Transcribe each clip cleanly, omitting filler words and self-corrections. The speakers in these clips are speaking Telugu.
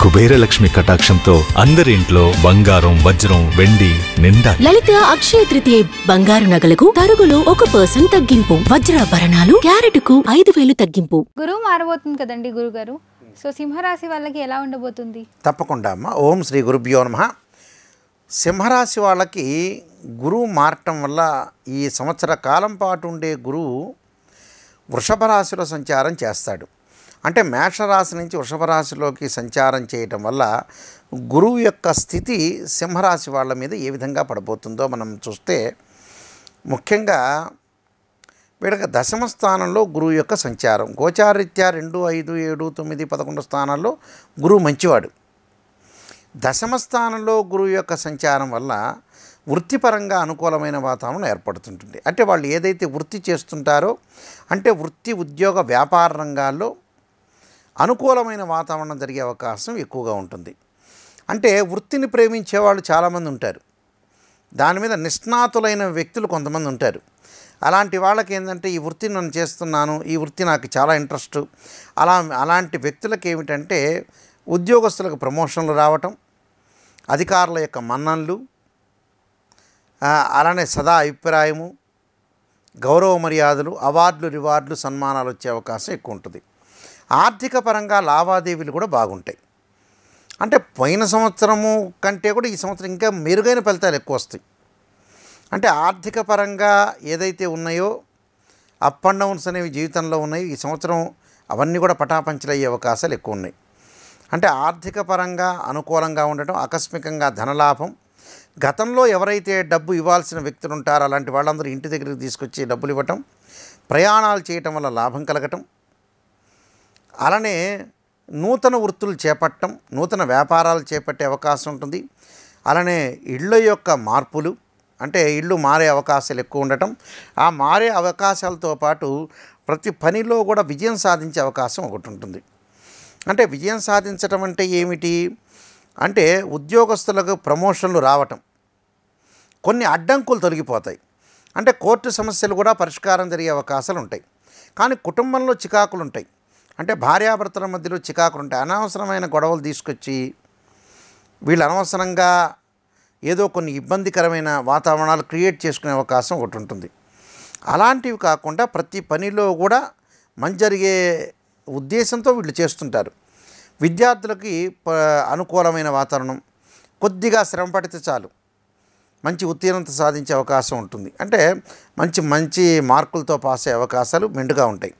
కుబేరలక్ష్మి కటాక్షంతో అందరి ఇంట్లో బంగారం, వజ్రం, వెండి నిండా. లలిత అక్షయ తృతీయ బంగారు నగలకు తరుగులో 1% తగ్గింపు. వజ్రాభరణాలు క్యారెట్కు 5,000 తగ్గింపు. గురువు మారబోతుంది కదండి గురుగారు. సో సింహరాశి వాళ్ళకి ఎలా ఉండబోతుంది? తప్పకుండా అమ్మ. ఓం శ్రీ గురుభ్యో నమః. సింహరాశి వాళ్ళకి గురువు మారటం వల్ల ఈ సంవత్సర కాలం పాటు ఉండే గురువు వృషభ రాశిలో సంచారం చేస్తాడు. అంటే మేషరాశి నుంచి వృషభ రాశిలోకి సంచారం చేయటం వల్ల గురువు యొక్క స్థితి సింహరాశి వాళ్ళ మీద ఏ విధంగా పడబోతుందో మనం చూస్తే, ముఖ్యంగా వీళ్ళకి దశమ స్థానంలో గురువు యొక్క సంచారం. గోచారరీత్యా 2, 5, 7, 9, 11 స్థానాల్లో గురువు మంచివాడు. దశమ స్థానంలో గురువు యొక్క సంచారం వల్ల వృత్తిపరంగా అనుకూలమైన వాతావరణం ఏర్పడుతుంటుంది. అంటే వాళ్ళు ఏదైతే వృత్తి చేస్తుంటారో, అంటే వృత్తి, ఉద్యోగ, వ్యాపార రంగాల్లో అనుకూలమైన వాతావరణం జరిగే అవకాశం ఎక్కువగా ఉంటుంది. అంటే వృత్తిని ప్రేమించే వాళ్ళు చాలామంది ఉంటారు. దాని మీద నిష్ణాతులైన వ్యక్తులు కొంతమంది ఉంటారు. అలాంటి వాళ్ళకి ఏంటంటే ఈ వృత్తిని నేను చేస్తున్నాను, ఈ వృత్తి నాకు చాలా ఇంట్రెస్ట్, అలాంటి వ్యక్తులకు ఏమిటంటే ఉద్యోగస్తులకు ప్రమోషన్లు రావటం, అధికారుల యొక్క మన్ననలు, అలానే సదా అభిప్రాయము, గౌరవ మర్యాదలు, అవార్డులు, రివార్డులు, సన్మానాలు వచ్చే అవకాశం ఎక్కువ ఉంటుంది. ఆర్థిక పరంగా లావాదేవీలు కూడా బాగుంటాయి. అంటే పోయిన సంవత్సరము కంటే కూడా ఈ సంవత్సరం ఇంకా మెరుగైన ఫలితాలు ఎక్కువ వస్తాయి. అంటే ఆర్థిక పరంగా ఏదైతే ఉన్నాయో అప్ అండ్ డౌన్స్ అనేవి జీవితంలో ఉన్నాయి. ఈ సంవత్సరం అవన్నీ కూడా పటాపంచలు అయ్యే అవకాశాలు ఎక్కువ ఉన్నాయి. అంటే ఆర్థిక పరంగా అనుకూలంగా ఉండటం, ఆకస్మికంగా ధనలాభం, గతంలో ఎవరైతే డబ్బు ఇవ్వాల్సిన వ్యక్తులు ఉంటారో అలాంటి వాళ్ళందరూ ఇంటి దగ్గరికి తీసుకొచ్చి డబ్బులు ఇవ్వటం, ప్రయాణాలు చేయటం వల్ల లాభం కలగటం, అలానే నూతన వృత్తులు చేపట్టడం, నూతన వ్యాపారాలు చేపట్టే అవకాశం ఉంటుంది. అలానే ఇళ్ళ యొక్క మార్పులు, అంటే ఇళ్ళు మారే అవకాశాలు ఎక్కువ ఉండటం, ఆ మారే అవకాశాలతో పాటు ప్రతి పనిలో కూడా విజయం సాధించే అవకాశం ఒకటి ఉంటుంది. అంటే విజయం సాధించటం అంటే ఏమిటి అంటే ఉద్యోగస్తులకు ప్రమోషన్లు రావటం, కొన్ని అడ్డంకులు తొలగిపోతాయి. అంటే కోర్టు సమస్యలు కూడా పరిష్కారం జరిగే అవకాశాలు ఉంటాయి. కానీ కుటుంబంలో చికాకులు ఉంటాయి. అంటే భార్యాభర్తల మధ్యలో చికాకులు ఉంటాయి. అనవసరమైన గొడవలు తీసుకొచ్చి వీళ్ళు అనవసరంగా ఏదో కొన్ని ఇబ్బందికరమైన వాతావరణాలు క్రియేట్ చేసుకునే అవకాశం ఒకటి ఉంటుంది. అలాంటివి కాకుండా ప్రతి పనిలో కూడా మంచి జరిగే ఉద్దేశంతో వీళ్ళు చేస్తుంటారు. విద్యార్థులకి అనుకూలమైన వాతావరణం, కొద్దిగా శ్రమ పడితే చాలు మంచి ఉత్తీర్ణత సాధించే అవకాశం ఉంటుంది. అంటే మంచి మార్కులతో పాస్ అయ్యే అవకాశాలు మెండుగా ఉంటాయి.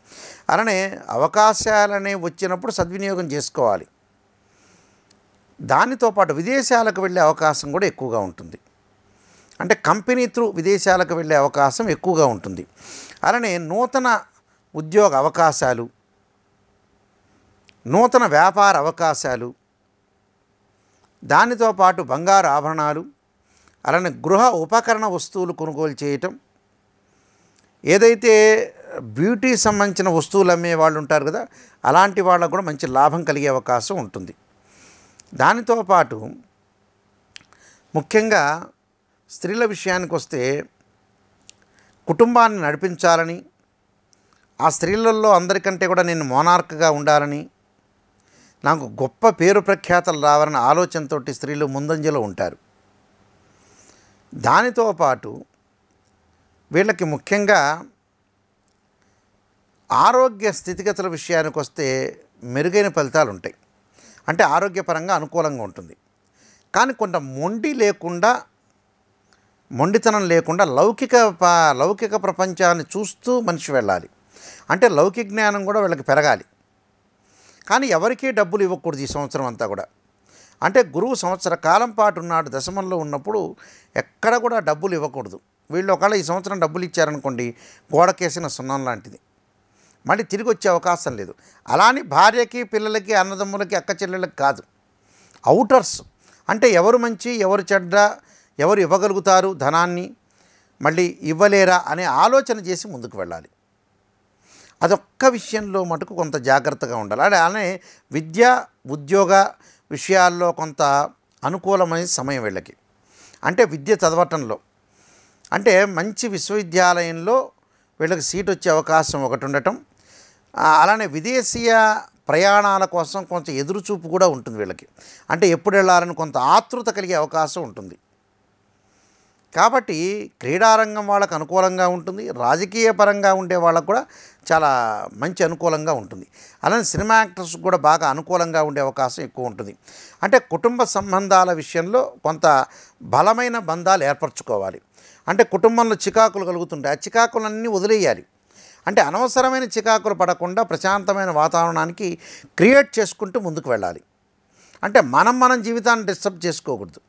అలానే అవకాశాలనే వచ్చినప్పుడు సద్వినియోగం చేసుకోవాలి. దానితో పాటు విదేశాలకు వెళ్ళే అవకాశం కూడా ఎక్కువగా ఉంటుంది. అంటే కంపెనీ త్రూ విదేశాలకు వెళ్ళే అవకాశం ఎక్కువగా ఉంటుంది. అలానే నూతన ఉద్యోగ అవకాశాలు, నూతన వ్యాపార అవకాశాలు, దానితో పాటు బంగారు ఆభరణాలు, అలానే గృహ ఉపకరణ వస్తువులు కొనుగోలు చేయటం, ఏదైతే బ్యూటీ సంబంధించిన వస్తువులు అమ్మే వాళ్ళు ఉంటారు కదా, అలాంటి వాళ్ళకు కూడా మంచి లాభం కలిగే అవకాశం ఉంటుంది. దానితో పాటు ముఖ్యంగా స్త్రీల విషయానికి వస్తే కుటుంబాన్ని నడిపించాలని, ఆ స్త్రీలలో అందరికంటే కూడా నేను మోనార్క్గా ఉండాలని, నాకు గొప్ప పేరు ప్రఖ్యాతలు రావాలనే ఆలోచనతో స్త్రీలు ముందంజలో ఉంటారు. దానితో పాటు వీళ్ళకి ముఖ్యంగా ఆరోగ్య స్థితిగతుల విషయానికి వస్తే మెరుగైన ఫలితాలు ఉంటాయి. అంటే ఆరోగ్యపరంగా అనుకూలంగా ఉంటుంది. కానీ కొంత మొండితనం లేకుండా లౌకిక ప్రపంచాన్ని చూస్తూ మనిషి వెళ్ళాలి. అంటే లౌకిక జ్ఞానం కూడా వీళ్ళకి పెరగాలి. కానీ ఎవరికీ డబ్బులు ఇవ్వకూడదు ఈ సంవత్సరం అంతా కూడా. అంటే గురువు సంవత్సర కాలం పాటు ఉన్నాడు దశమంలో ఉన్నప్పుడు ఎక్కడ కూడా డబ్బులు ఇవ్వకూడదు. వీళ్ళు ఒకవేళ ఈ సంవత్సరం డబ్బులు ఇచ్చారనుకోండి, గోడకేసిన సున్నం లాంటిది, మళ్ళీ తిరిగి వచ్చే అవకాశం లేదు. అలానే భార్యకి, పిల్లలకి, అన్నదమ్ములకి, అక్క చెల్లెళ్ళకి కాదు, అవుటర్స్, అంటే ఎవరు మంచి ఎవరు చెడ్డ, ఎవరు ఇవ్వగలుగుతారు ధనాన్ని, మళ్ళీ ఇవ్వలేరా అనే ఆలోచన చేసి ముందుకు వెళ్ళాలి. అదొక్క విషయంలో మటుకు కొంత జాగ్రత్తగా ఉండాలి. అలానే విద్య, ఉద్యోగ విషయాల్లో కొంత అనుకూలమైన సమయం వీళ్ళకి. అంటే విద్య చదవటంలో, అంటే మంచి విశ్వవిద్యాలయంలో వీళ్ళకి సీట్ వచ్చే అవకాశం ఒకటి ఉండటం, అలానే విదేశీయ ప్రయాణాల కోసం కొంచెం ఎదురుచూపు కూడా ఉంటుంది వీళ్ళకి. అంటే ఎప్పుడు వెళ్ళాలని కొంత ఆతృత కలిగే అవకాశం ఉంటుంది. కాబట్టి క్రీడారంగం వాళ్ళకు అనుకూలంగా ఉంటుంది, రాజకీయ పరంగా ఉండే వాళ్ళకు కూడా చాలా మంచి అనుకూలంగా ఉంటుంది. అలానే సినిమా యాక్టర్స్ కూడా బాగా అనుకూలంగా ఉండే అవకాశం ఎక్కువ ఉంటుంది. అంటే కుటుంబ సంబంధాల విషయంలో కొంత బలమైన బంధాలు ఏర్పరచుకోవాలి. అంటే కుటుంబంలో చికాకులు కలుగుతుంటాయి, ఆ చికాకులన్నీ వదిలేయాలి. అంటే అనవసరమైన చికాకులు పడకుండా ప్రశాంతమైన వాతావరణానికి క్రియేట్ చేసుకుంటూ ముందుకు వెళ్ళాలి. అంటే మనం జీవితాన్ని డిస్టర్బ్ చేసుకోకూడదు.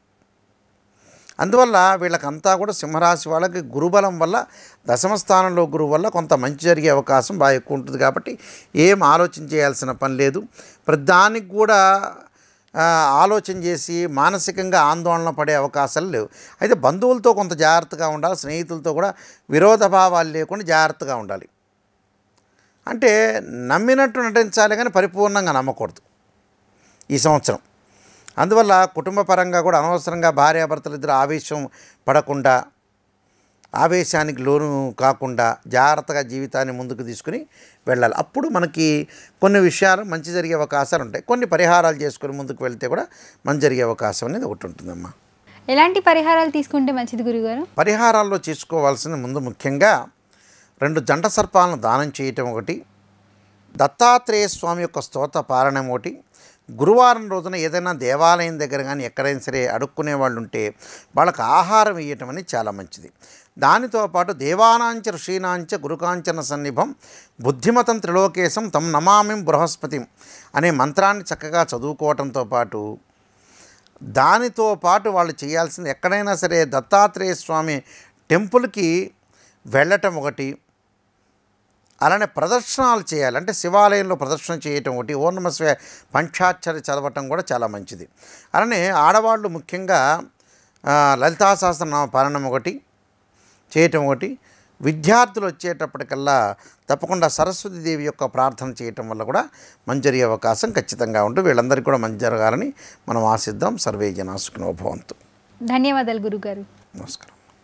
అందువల్ల వీళ్ళకంతా కూడా సింహరాశి వాళ్ళకి గురుబలం వల్ల, దశమ స్థానంలో గురువు వల్ల కొంత మంచి జరిగే అవకాశం బాగా ఎక్కువ ఉంటుంది. కాబట్టి ఏం ఆలోచన చేయాల్సిన పని లేదు. ప్రతిదానికి కూడా ఆలోచన చేసి మానసికంగా ఆందోళన పడే అవకాశాలు లేవు. అయితే బంధువులతో కొంత జాగ్రత్తగా ఉండాలి, స్నేహితులతో కూడా విరోధ భావాలు లేకుండా జాగ్రత్తగా ఉండాలి. అంటే నమ్మినట్టు నటించాలి కానీ పరిపూర్ణంగా నమ్మకూడదు ఈ సంవత్సరం. అందువల్ల కుటుంబ పరంగా కూడా అనవసరంగా భార్యాభర్తలు ఇద్దరు ఆవేశం పడకుండా, ఆవేశానికి లోను కాకుండా జాగ్రత్తగా జీవితాన్ని ముందుకు తీసుకుని వెళ్ళాలి. అప్పుడు మనకి కొన్ని విషయాలు మంచి జరిగే అవకాశాలు ఉంటాయి. కొన్ని పరిహారాలు చేసుకుని ముందుకు వెళ్తే కూడా మంచి జరిగే అవకాశం అనేది ఒకటి ఉంటుందమ్మా. ఎలాంటి పరిహారాలు తీసుకుంటే మంచిది గురుగారు? పరిహారాల్లో చేసుకోవాల్సింది ముందు ముఖ్యంగా 2 జంట సర్పాలను దానం చేయటం ఒకటి, దత్తాత్రేయ స్వామి యొక్క స్తోత్ర పారాయణం ఒకటి, గురువారం రోజున ఏదైనా దేవాలయం దగ్గర కానీ ఎక్కడైనా సరే అడుక్కునే వాళ్ళు ఉంటే వాళ్ళకి ఆహారం ఇవ్వటం అనేది చాలా మంచిది. దానితో పాటు దేవానాంచ ఋషీనాంచ గురుకాంచన సన్నిభం బుద్ధిమతం త్రిలోకేశం తం నమామిం బృహస్పతిం అనే మంత్రాన్ని చక్కగా చదువుకోవటంతో పాటు, దానితో పాటు వాళ్ళు చేయాల్సింది ఎక్కడైనా సరే దత్తాత్రేయ స్వామి టెంపుల్కి వెళ్ళటం ఒకటి, అలానే ప్రదర్శనలు చేయాలి. అంటే శివాలయంలో ప్రదర్శన చేయటం ఒకటి, ఓం నమః శివాయ పంచాక్షరి చదవటం కూడా చాలా మంచిది. అలానే ఆడవాళ్ళు ముఖ్యంగా లలితా సహస్రనామ పారాయణం ఒకటి చేయటం ఒకటి, విద్యార్థులు వచ్చేటప్పటికల్లా తప్పకుండా సరస్వతీదేవి యొక్క ప్రార్థన చేయటం వల్ల కూడా మంచి జరిగే అవకాశం ఖచ్చితంగా ఉంటుంది. వీళ్ళందరికీ కూడా మంచి జరగాలని మనం ఆశిద్దాం. సర్వే జనా సుఖినో భవంతు. ధన్యవాదాలు గురుగారు. నమస్కారం.